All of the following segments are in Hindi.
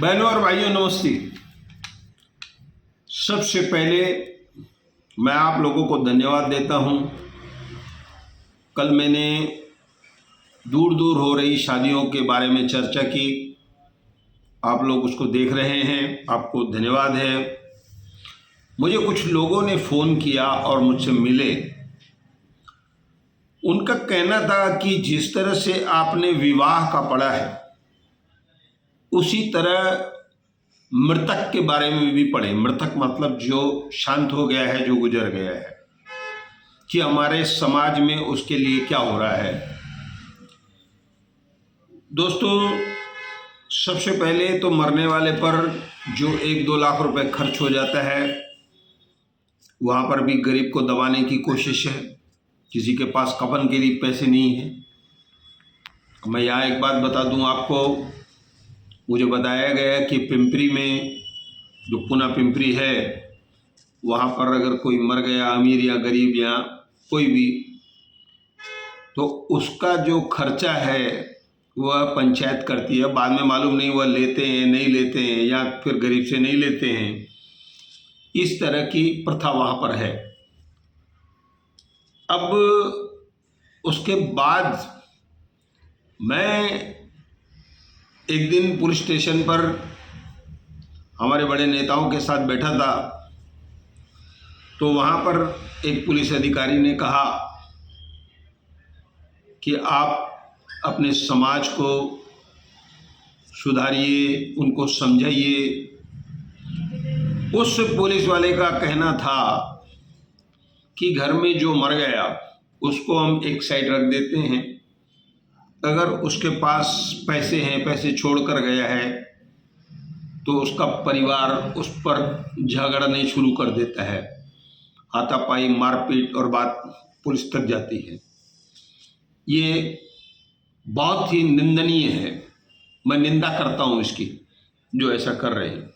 बहनों और भाइयों नमस्ते। सबसे पहले मैं आप लोगों को धन्यवाद देता हूं। कल मैंने दूर दूर हो रही शादियों के बारे में चर्चा की, आप लोग उसको देख रहे हैं, आपको धन्यवाद है। मुझे कुछ लोगों ने फ़ोन किया और मुझसे मिले। उनका कहना था कि जिस तरह से आपने विवाह का पढ़ा है उसी तरह मृतक के बारे में भी पढ़े। मृतक मतलब जो शांत हो गया है, जो गुजर गया है, कि हमारे समाज में उसके लिए क्या हो रहा है। दोस्तों, सबसे पहले तो मरने वाले पर जो 1-2 लाख रुपए खर्च हो जाता है, वहाँ पर भी गरीब को दबाने की कोशिश है। किसी के पास कफन के लिए पैसे नहीं है। मैं यहाँ एक बात बता दूँ आपको, मुझे बताया गया कि पिंपरी में, जो पुना पिंपरी है, वहाँ पर अगर कोई मर गया, अमीर या गरीब या कोई भी, तो उसका जो खर्चा है वह पंचायत करती है। बाद में मालूम नहीं वह लेते हैं नहीं लेते हैं, या फिर गरीब से नहीं लेते हैं। इस तरह की प्रथा वहाँ पर है। अब उसके बाद मैं एक दिन पुलिस स्टेशन पर हमारे बड़े नेताओं के साथ बैठा था, तो वहाँ पर एक पुलिस अधिकारी ने कहा कि आप अपने समाज को सुधारिए, उनको समझाइए। उस पुलिस वाले का कहना था कि घर में जो मर गया उसको हम एक साइड रख देते हैं, अगर उसके पास पैसे हैं, पैसे छोड़ कर गया है, तो उसका परिवार उस पर झगड़ने शुरू कर देता है। हाथापाई, मारपीट और बात पुलिस तक जाती है। ये बहुत ही निंदनीय है। मैं निंदा करता हूँ इसकी, जो ऐसा कर रहे हैं।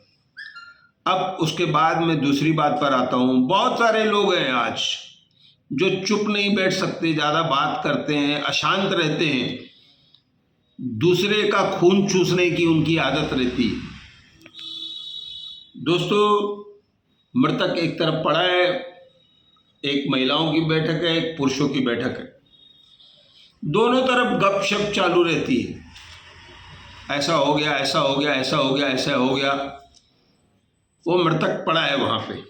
अब उसके बाद मैं दूसरी बात पर आता हूँ। बहुत सारे लोग हैं आज जो चुप नहीं बैठ सकते, ज़्यादा बात करते हैं, अशांत रहते हैं, दूसरे का खून चूसने की उनकी आदत रहती है। दोस्तों, मृतक एक तरफ पड़ा है, एक महिलाओं की बैठक है, एक पुरुषों की बैठक है। दोनों तरफ गपशप चालू रहती है। ऐसा हो गया, ऐसा हो गया, ऐसा हो गया, ऐसा हो गया। वो मृतक पड़ा है वहाँ पे।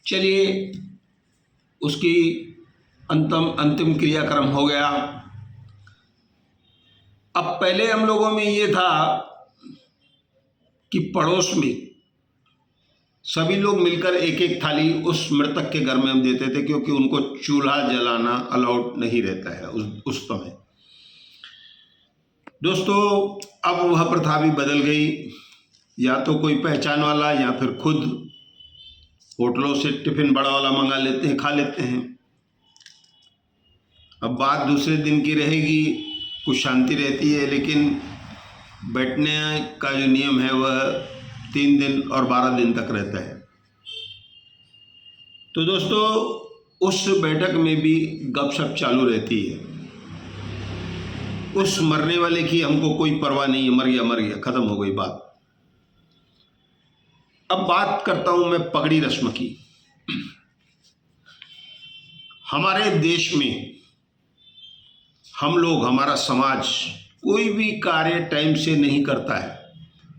चलिए, उसकी अंतिम क्रियाक्रम हो गया। अब पहले हम लोगों में ये था कि पड़ोस में सभी लोग मिलकर एक एक थाली उस मृतक के घर में हम देते थे, क्योंकि उनको चूल्हा जलाना अलाउड नहीं रहता है उस समय। दोस्तों, अब वह प्रथा भी बदल गई। या तो कोई पहचान वाला या फिर खुद होटलों से टिफिन बड़ा वाला मंगा लेते हैं, खा लेते हैं। अब बात दूसरे दिन की रहेगी, कुछ शांति रहती है, लेकिन बैठने का जो नियम है वह 3 दिन और 12 दिन तक रहता है। तो दोस्तों, उस बैठक में भी गपशप चालू रहती है। उस मरने वाले की हमको कोई परवाह नहीं है, मर गया, खत्म हो गई बात। अब बात करता हूं मैं पगड़ी रस्म की। हमारे देश में हम लोग, हमारा समाज कोई भी कार्य टाइम से नहीं करता है,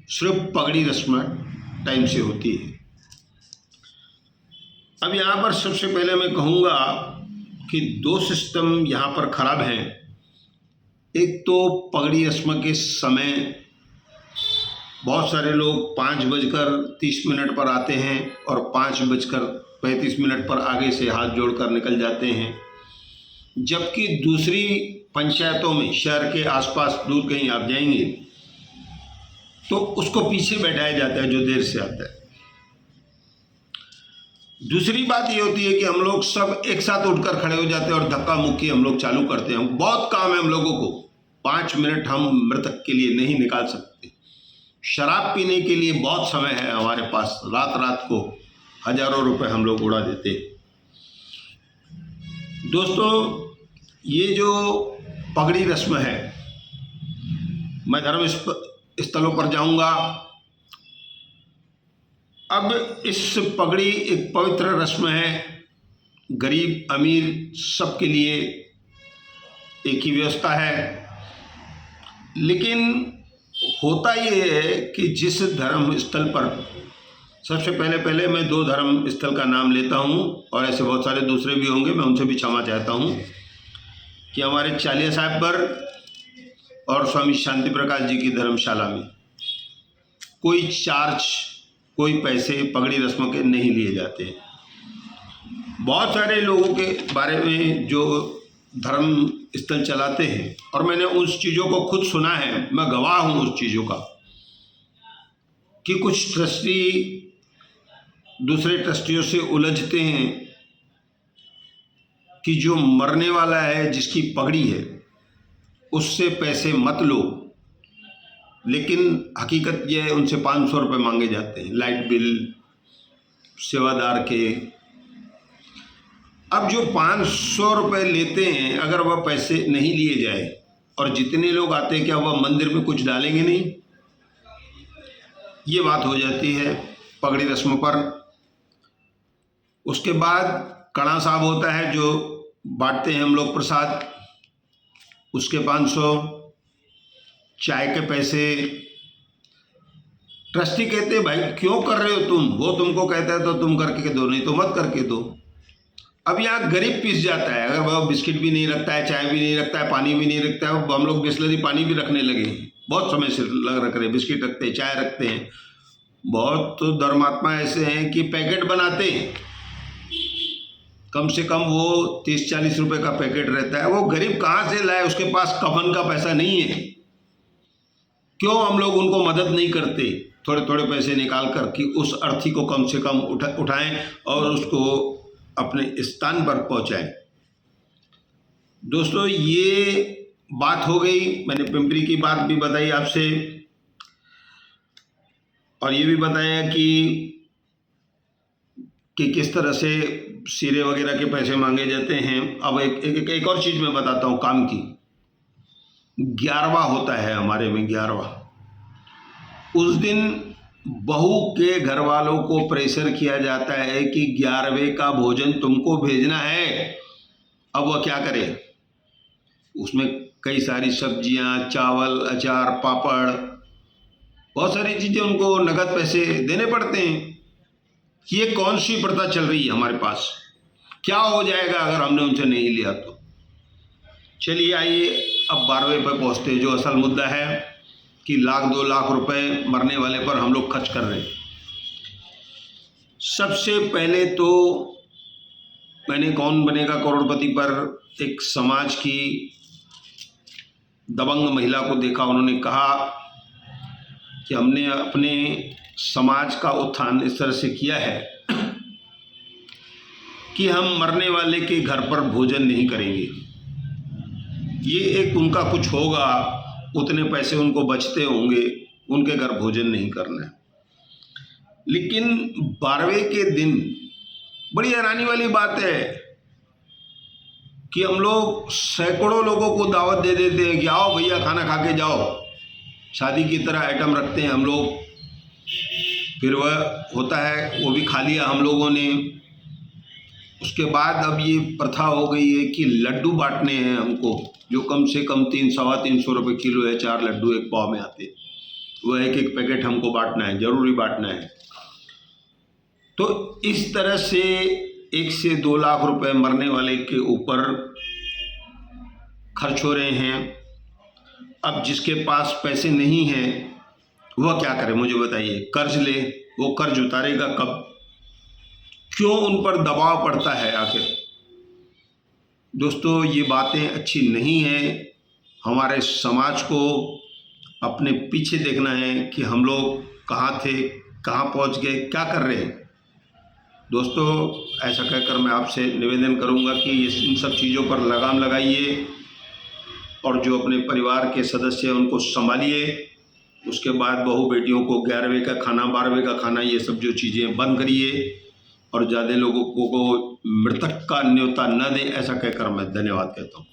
सिर्फ पगड़ी रस्म टाइम से होती है। अब यहाँ पर सबसे पहले मैं कहूँगा कि 2 सिस्टम यहाँ पर खराब हैं। एक तो पगड़ी रस्म के समय बहुत सारे लोग 5:30 पर आते हैं और 5:35 पर आगे से हाथ जोड़कर निकल जाते हैं, जबकि दूसरी पंचायतों में, शहर के आसपास दूर कहीं आप जाएंगे तो उसको पीछे बैठाया जाता है जो देर से आता है। दूसरी बात ये होती है कि हम लोग सब एक साथ उठकर खड़े हो जाते हैं और धक्का मुक्की हम लोग चालू करते हैं। बहुत काम है हम लोगों को, 5 मिनट हम मृतक के लिए नहीं निकाल सकते। शराब पीने के लिए बहुत समय है हमारे पास, रात रात को हजारों रुपए हम लोग उड़ा देते हैं। दोस्तों, ये जो पगड़ी रस्म है, मैं स्थलों पर जाऊंगा। अब इस पगड़ी एक पवित्र रस्म है, गरीब अमीर सबके लिए एक ही व्यवस्था है। लेकिन होता ये है कि जिस धर्म स्थल पर, सबसे पहले मैं 2 धर्म स्थल का नाम लेता हूँ और ऐसे बहुत सारे दूसरे भी होंगे, मैं उनसे भी क्षमा चाहता हूँ, कि हमारे चालिया साहब पर और स्वामी शांति प्रकाश जी की धर्मशाला में कोई चार्ज, कोई पैसे पगड़ी रस्म के नहीं लिए जाते। बहुत सारे लोगों के बारे में जो धर्म स्थल चलाते हैं, और मैंने उस चीज़ों को खुद सुना है, मैं गवाह हूँ उस चीज़ों का, कि कुछ ट्रस्टी दूसरे ट्रस्टियों से उलझते हैं कि जो मरने वाला है, जिसकी पगड़ी है, उससे पैसे मत लो, लेकिन हकीकत यह है उनसे 500 रुपये मांगे जाते हैं, लाइट बिल, सेवादार के। अब जो 500 रुपये लेते हैं, अगर वह पैसे नहीं लिए जाए और जितने लोग आते हैं, क्या वह मंदिर में कुछ डालेंगे नहीं? ये बात हो जाती है पगड़ी रस्म पर। उसके बाद कड़ा साहब होता है जो बांटते हैं हम लोग प्रसाद, उसके 500, चाय के पैसे। ट्रस्टी कहते हैं भाई क्यों कर रहे हो तुम, वो तुमको कहता है तो तुम करके दो, नहीं तो मत करके दो। अब यहाँ गरीब पिस जाता है, अगर वह बिस्किट भी नहीं रखता है, चाय भी नहीं रखता है, पानी भी नहीं रखता है। हम लोग बिस्लरी पानी भी रखने लगे हैं, बहुत समय से रख रहे, बिस्किट रखते हैं, चाय रखते हैं। बहुत तो धर्मात्मा ऐसे हैं कि पैकेट बनाते हैं, कम से कम वो 30-40 रुपए का पैकेट रहता है। वो गरीब कहाँ से लाए, उसके पास कफन का पैसा नहीं है। क्यों हम लोग उनको मदद नहीं करते, थोड़े थोड़े पैसे निकाल कर, कि उस अर्थी को कम से कम उठाएं और उसको अपने स्थान पर पहुंचाएं। दोस्तों ये बात हो गई, मैंने पिंपरी की बात भी बताई आपसे, और ये भी बताया कि किस तरह से सिरे वगैरह के पैसे मांगे जाते हैं। अब एक और चीज़ मैं बताता हूँ काम की। 11वां होता है हमारे में, 11वां। उस दिन बहू के घर वालों को प्रेशर किया जाता है कि 11वें का भोजन तुमको भेजना है। अब वह क्या करे, उसमें कई सारी सब्जियां, चावल, अचार, पापड़, बहुत सारी चीज़ें उनको नगद पैसे देने पड़ते हैं। ये कौन सी प्रथा चल रही है हमारे पास, क्या हो जाएगा अगर हमने उनसे नहीं लिया तो। चलिए आइए अब 12वें पर पहुँचते हैं, जो असल मुद्दा है कि 1-2 लाख रुपए मरने वाले पर हम लोग खर्च कर रहे हैं। सबसे पहले तो मैंने कौन बनेगा करोड़पति पर एक समाज की दबंग महिला को देखा। उन्होंने कहा कि हमने अपने समाज का उत्थान इस तरह से किया है कि हम मरने वाले के घर पर भोजन नहीं करेंगे। ये एक उनका कुछ होगा, उतने पैसे उनको बचते होंगे, उनके घर भोजन नहीं करना है। लेकिन 12वें के दिन बड़ी हैरानी वाली बात है कि हम लोग सैकड़ों लोगों को दावत दे देते हैं कि आओ भैया खाना खा के जाओ, शादी की तरह आइटम रखते हैं हम लोग। फिर वह होता है, वो भी खा लिया हम लोगों ने। उसके बाद अब ये प्रथा हो गई है कि लड्डू बांटने हैं हमको, जो कम से कम 300-325 रुपये किलो है। 4 लड्डू एक पाव में आते, वह एक पैकेट हमको बांटना है, जरूरी बांटना है। तो इस तरह से 1 से 2 लाख रुपए मरने वाले के ऊपर खर्च हो रहे हैं। अब जिसके पास पैसे नहीं हैं वह क्या करे मुझे बताइए, कर्ज ले, वो कर्ज उतारेगा कब? क्यों उन पर दबाव पड़ता है आखिर? दोस्तों ये बातें अच्छी नहीं हैं। हमारे समाज को अपने पीछे देखना है कि हम लोग कहाँ थे, कहाँ पहुँच गए, क्या कर रहे हैं। दोस्तों ऐसा कहकर मैं आपसे निवेदन करूंगा कि इन सब चीज़ों पर लगाम लगाइए और जो अपने परिवार के सदस्य हैं उनको संभालिए। उसके बाद बहू बेटियों को 11वें का खाना, 12वें का खाना, ये सब जो चीज़ें बंद करिए और ज़्यादा लोगों को मृतक का न्योता न दें। ऐसा कहकर मैं धन्यवाद कहता हूँ।